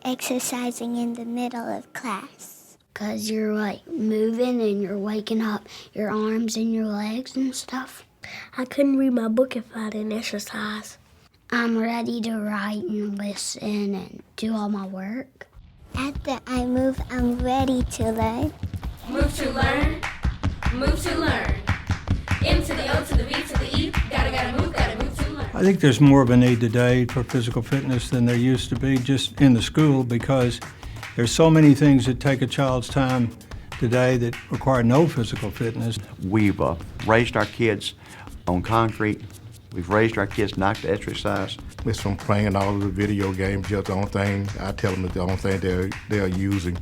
exercising in the middle of class. Because you're like moving and you're waking up your arms and your legs and stuff. I couldn't read my book if I didn't exercise. I'm ready to write and listen and do all my work. After I move, I'm ready to learn. Move to learn, move to learn. M to the O to the V to the E, gotta move to learn. I think there's more of a need today for physical fitness than there used to be just in the school, because there's so many things that take a child's time today that require no physical fitness. We've raised our kids on concrete. We've raised our kids not to exercise. It's from playing all of the video games. Just the only thing I tell them is the only thing they're using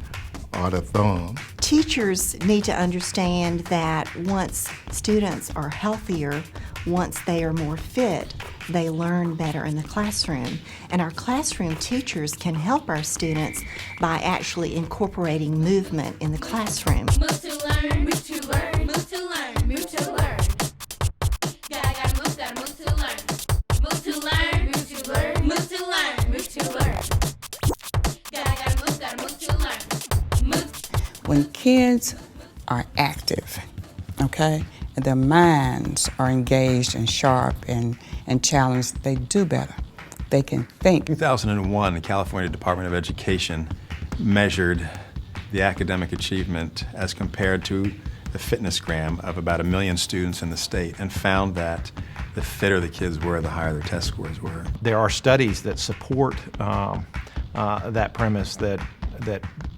are their thumbs. Teachers need to understand that once students are healthier, once they are more fit, they learn better in the classroom. And our classroom teachers can help our students by actually incorporating movement in the classroom. Move to learn, move to learn, move to learn, move to learn. Gotta move to learn. Move to learn, move to learn, move to learn, move to learn. Gotta move to learn. Move. When kids are active, okay, and their minds are engaged and sharp and challenged, they do better. They can think. In 2001, the California Department of Education measured the academic achievement as compared to the fitnessgram of about 1 million students in the state, and found that the fitter the kids were, the higher their test scores were. There are studies that support that premise that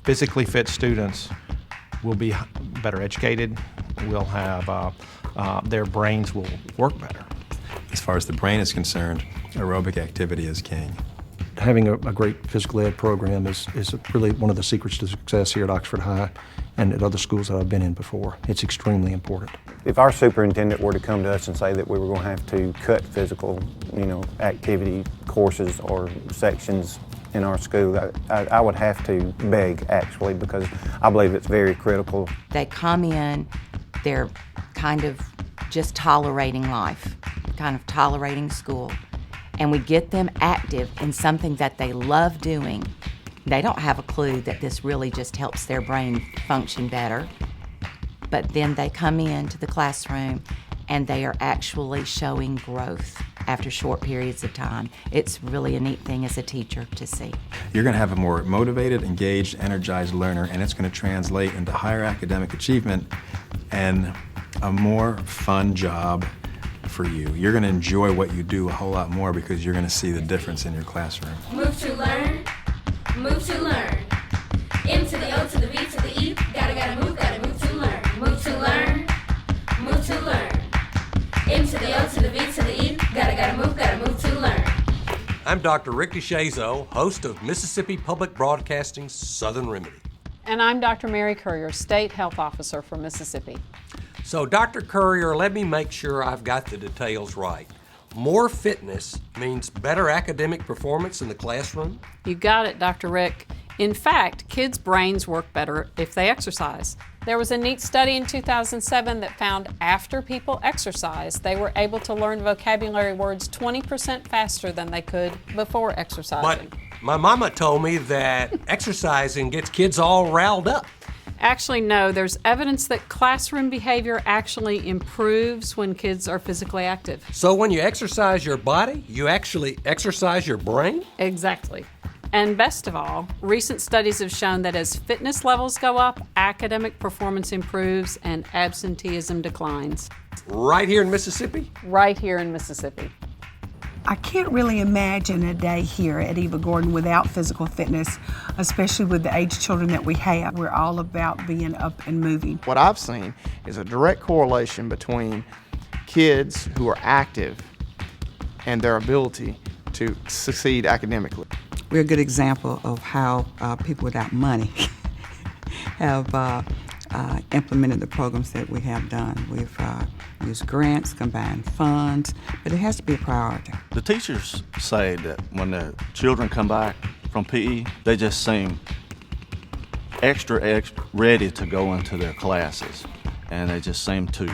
physically fit students will be better educated, will have, their brains will work better. As far as the brain is concerned, aerobic activity is king. Having a great physical ed program is really one of the secrets to success here at Oxford High and at other schools that I've been in before. It's extremely important. If our superintendent were to come to us and say that we were going to have to cut physical, activity courses or sections in our school, I would have to beg, actually, because I believe it's very critical. They come in, they're kind of just tolerating life, kind of tolerating school, and we get them active in something that they love doing. They don't have a clue that this really just helps their brain function better, but then they come into the classroom and they are actually showing growth after short periods of time. It's really a neat thing as a teacher to see. You're going to have a more motivated, engaged, energized learner, and it's going to translate into higher academic achievement and a more fun job for you. You're going to enjoy what you do a whole lot more because you're going to see the difference in your classroom. Move to learn, move to learn. M to the O to the V to the E, gotta move to learn. Move to learn, move to learn. M to the O to the V to the E, gotta move to learn. I'm Dr. Rick DeShazo, host of Mississippi Public Broadcasting's Southern Remedy. And I'm Dr. Mary Courier, State Health Officer for Mississippi. So, Dr. Courier, let me make sure I've got the details right. More fitness means better academic performance in the classroom? You got it, Dr. Rick. In fact, kids' brains work better if they exercise. There was a neat study in 2007 that found after people exercise, they were able to learn vocabulary words 20% faster than they could before exercising. But my mama told me that exercising gets kids all riled up. Actually, no. There's evidence that classroom behavior actually improves when kids are physically active. So when you exercise your body, you actually exercise your brain? Exactly. And best of all, recent studies have shown that as fitness levels go up, academic performance improves and absenteeism declines. Right here in Mississippi? Right here in Mississippi. I can't really imagine a day here at Eva Gordon without physical fitness, especially with the age children that we have. We're all about being up and moving. What I've seen is a direct correlation between kids who are active and their ability to succeed academically. We're a good example of how people without money have implemented the programs that we have done. We've used grants, combined funds, but it has to be a priority. The teachers say that when the children come back from PE, they just seem extra ready to go into their classes, and they just seem to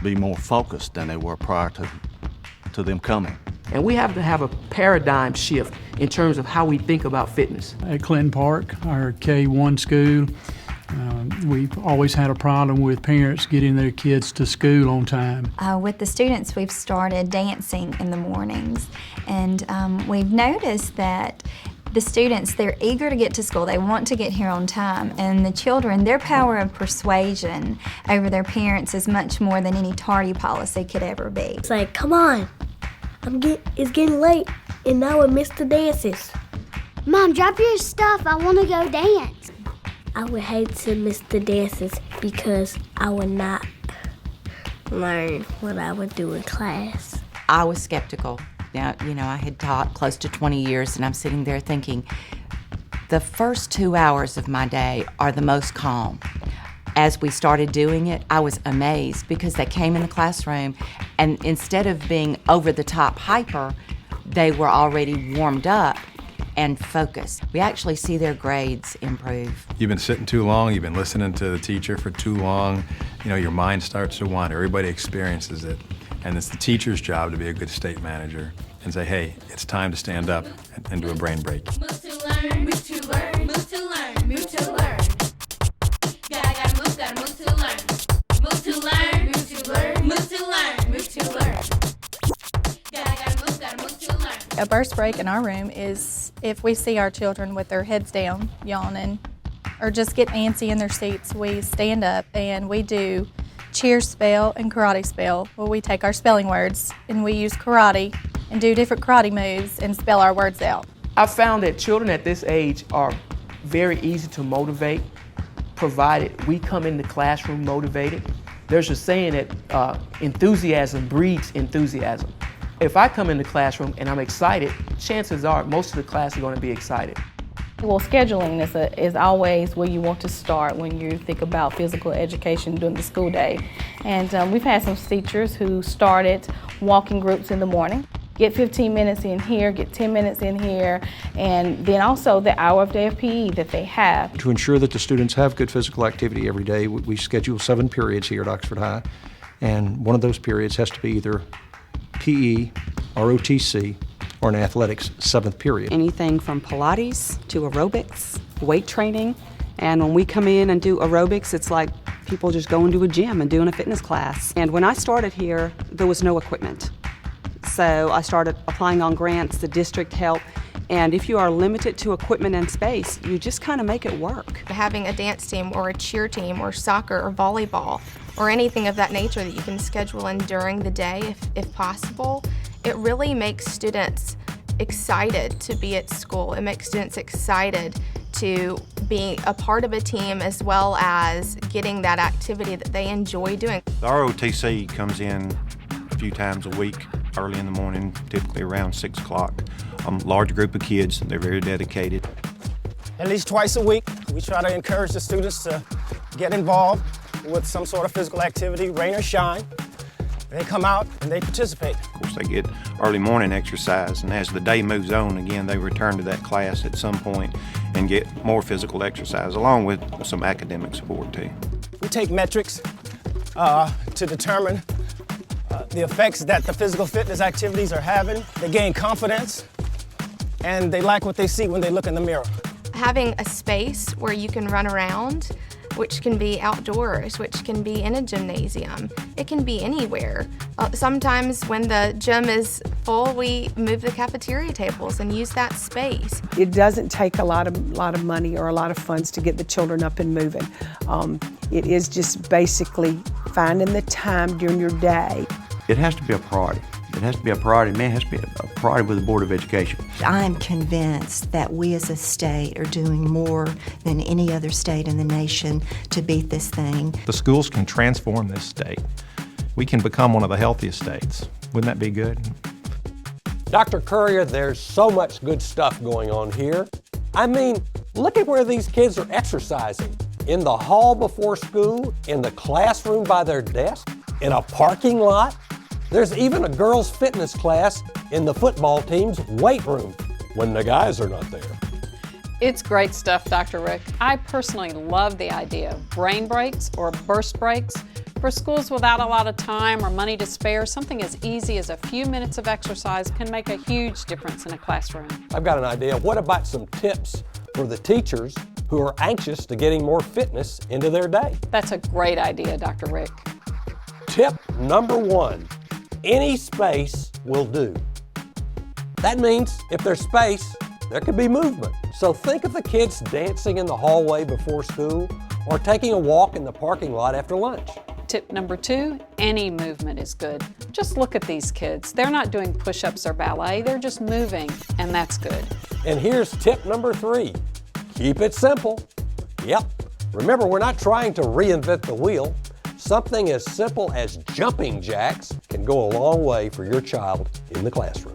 be more focused than they were prior to them coming. And we have to have a paradigm shift in terms of how we think about fitness. At Clinton Park, our K-1 school, we've always had a problem with parents getting their kids to school on time. With the students, we've started dancing in the mornings, and we've noticed that the students, they're eager to get to school. They want to get here on time. And the children, their power of persuasion over their parents is much more than any tardy policy could ever be. It's like, come on, it's getting late, and now we missed the dances. Mom, drop your stuff. I want to go dance. I would hate to miss the dances because I would not learn what I would do in class. I was skeptical. Now, I had taught close to 20 years, and I'm sitting there thinking, the first 2 hours of my day are the most calm. As we started doing it, I was amazed because they came in the classroom, and instead of being over-the-top hyper, they were already warmed up and focused. We actually see their grades improve. You've been sitting too long, you've been listening to the teacher for too long, your mind starts to wander. Everybody experiences it. And it's the teacher's job to be a good state manager and say, hey, it's time to stand up and do a brain break. Move to learn, move to learn, move to learn, move to learn. Gotta move to learn. Move to learn, move to learn, move to learn, move to learn. Gotta move to learn. A burst break in our room is if we see our children with their heads down, yawning, or just get antsy in their seats, we stand up and we do cheer spell and karate spell, where we take our spelling words and we use karate and do different karate moves and spell our words out. I've found that children at this age are very easy to motivate, provided we come in the classroom motivated. There's a saying that enthusiasm breeds enthusiasm. If I come in the classroom and I'm excited, chances are most of the class are going to be excited. Well, scheduling is always where you want to start when you think about physical education during the school day. And we've had some teachers who started walking groups in the morning, get 15 minutes in here, get 10 minutes in here, and then also the hour of day of PE that they have. To ensure that the students have good physical activity every day, we schedule 7 periods here at Oxford High, and one of those periods has to be either PE, ROTC, or in athletics, 7th period. Anything from Pilates to aerobics, weight training. And when we come in and do aerobics, it's like people just going to a gym and doing a fitness class. And when I started here, there was no equipment. So I started applying on grants, the district helped. And if you are limited to equipment and space, you just kind of make it work. Having a dance team or a cheer team or soccer or volleyball or anything of that nature that you can schedule in during the day if possible, it really makes students excited to be at school. It makes students excited to be a part of a team as well as getting that activity that they enjoy doing. The ROTC comes in a few times a week, early in the morning, typically around 6 o'clock. Large group of kids, they're very dedicated. At least twice a week, we try to encourage the students to get involved with some sort of physical activity, rain or shine. They come out and they participate. Of course, they get early morning exercise, and as the day moves on, again, they return to that class at some point and get more physical exercise, along with some academic support too. We take metrics to determine the effects that the physical fitness activities are having. They gain confidence, and they like what they see when they look in the mirror. Having a space where you can run around, which can be outdoors, which can be in a gymnasium. It can be anywhere. Sometimes when the gym is full, we move the cafeteria tables and use that space. It doesn't take a lot of money or a lot of funds to get the children up and moving. It is just basically finding the time during your day. It has to be a priority. It has to be a priority. Man, it has to be a priority with the Board of Education. I'm convinced that we as a state are doing more than any other state in the nation to beat this thing. The schools can transform this state. We can become one of the healthiest states. Wouldn't that be good? Dr. Courier, there's so much good stuff going on here. I mean, look at where these kids are exercising. In the hall before school, in the classroom by their desk, in a parking lot. There's even a girls' fitness class in the football team's weight room when the guys are not there. It's great stuff, Dr. Rick. I personally love the idea of brain breaks or burst breaks For schools without a lot of time or money to spare, something as easy as a few minutes of exercise can make a huge difference in a classroom. I've got an idea. What about some tips for the teachers who are anxious to getting more fitness into their day? That's a great idea, Dr. Rick. Tip number 1, any space will do. That means if there's space, there could be movement. So think of the kids dancing in the hallway before school or taking a walk in the parking lot after lunch. Tip number 2, any movement is good. Just look at these kids. They're not doing push-ups or ballet, they're just moving, and that's good. And here's tip number 3, keep it simple. Yep, remember we're not trying to reinvent the wheel. Something as simple as jumping jacks can go a long way for your child in the classroom.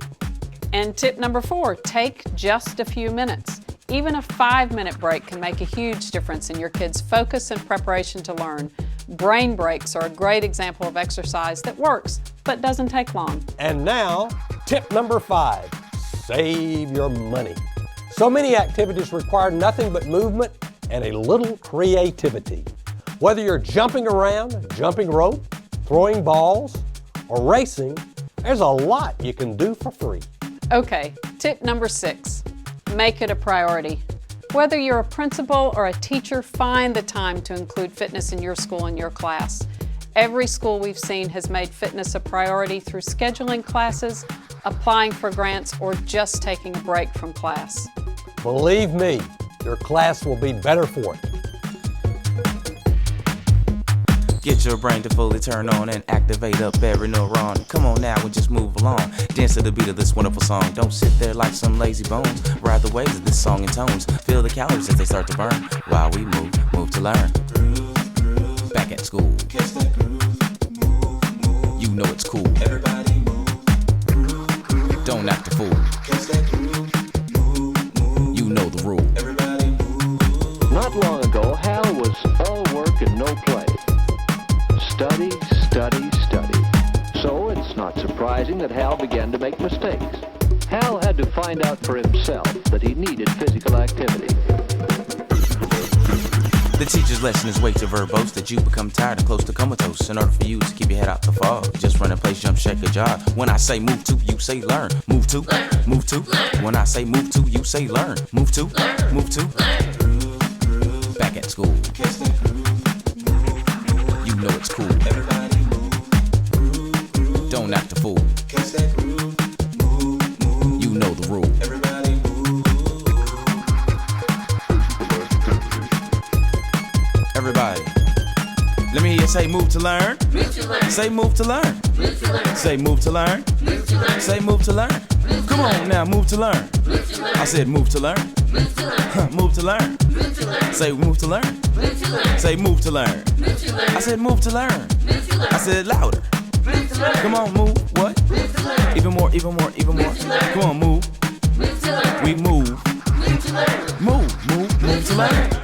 And tip number 4, take just a few minutes. Even a 5-minute break can make a huge difference in your kids' focus and preparation to learn. Brain breaks are a great example of exercise that works, but doesn't take long. And now, tip number 5, save your money. So many activities require nothing but movement and a little creativity. Whether you're jumping around, jumping rope, throwing balls, or racing, there's a lot you can do for free. Okay, tip number 6, make it a priority. Whether you're a principal or a teacher, find the time to include fitness in your school and your class. Every school we've seen has made fitness a priority through scheduling classes, applying for grants, or just taking a break from class. Believe me, your class will be better for it. Get your brain to fully turn on and activate up every neuron. Come on now and just move along. Dance to the beat of this wonderful song. Don't sit there like some lazy bones. Ride the waves of this song and tones. Feel the calories as they start to burn. While we move to learn. Back at school. You know it's cool. Everybody move. Don't act a fool. You know the rule. Not long ago, Hal was all work and no play. Study, study, study. So it's not surprising that Hal began to make mistakes. Hal had to find out for himself that he needed physical activity. The teacher's lesson is way too verbose that you become tired and close to comatose. In order for you to keep your head out the fog, just run in place, jump, shake a jog. When I say move to, you say learn. Move to, move to. When I say move to, you say learn. Move to, move to. Back at school. You know it's cool. Don't act a fool. You know the rule. Everybody, let me hear you say move to learn. Move to learn. Say move to learn. Move to learn. Say move to learn. Move to learn. Say move to learn. Come on now, move to learn. Move to learn. I said move to learn. Move to learn. Move to learn. Move to learn. Say move to learn. Move to learn. Say move to learn. Move to learn. I said move to learn. Move to learn. I said louder. Move to learn. Come on, move. What? Move to learn. Even more, even more, even more. Come on, move. Move to learn. We move. Move to learn. Move to learn.